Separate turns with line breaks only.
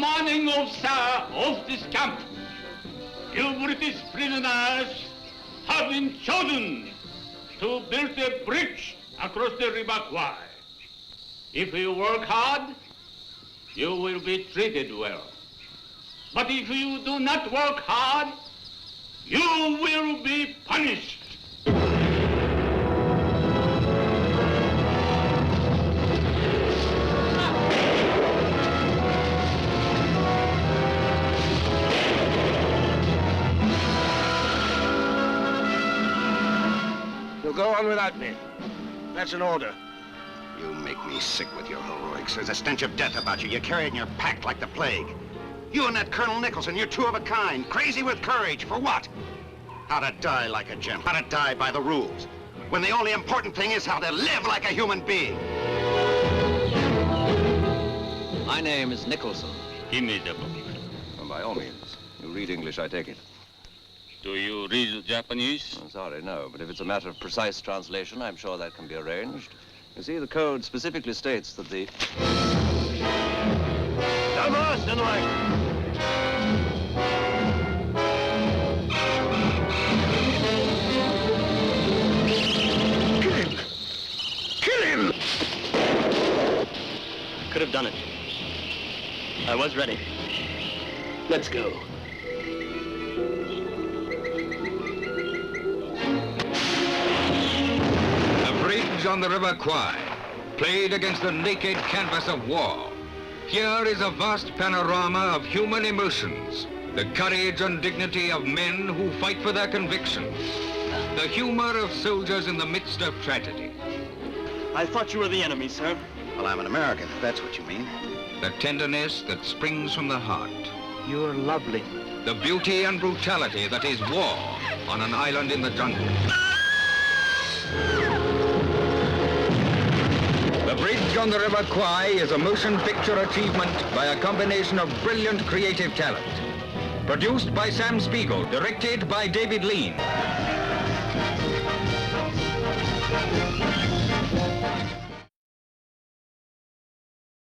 commanding officer of this camp, you British prisoners have been chosen to build a bridge across the river Kwaï. If you work hard, you will be treated well. But if you do not work hard, you will be punished.
You'll go on without me. That's an order.
You make me sick with your heroics. There's a stench of death about you. You carry it in your pack like the plague. You and that Colonel Nicholson, you're two of a kind. Crazy with courage. For what? How to die like a gent. How to die by the rules. When the only important thing is how to live like a human being.
My name is Nicholson.
Give me the book.
Well, by all means. You read English, I take it.
Do you read Japanese?
Oh, sorry, no. But if it's a matter of precise translation, I'm sure that can be arranged. You see, the code specifically states that the...
Kill him! Kill him!
Could have done it. I was ready. Let's go.
A bridge on the river Kwaï, played against the naked canvas of war. Here is a vast panorama of human emotions, the courage and dignity of men who fight for their convictions, the humor of soldiers in the midst of tragedy.
I thought you were the enemy, sir.
Well, I'm an American, if that's what you mean.
The tenderness that springs from the heart.
You're lovely.
The beauty and brutality that is war on an island in the jungle. The Bridge on the River Kwaï is a motion picture achievement by a combination of brilliant creative talent. Produced by Sam Spiegel, directed by David Lean.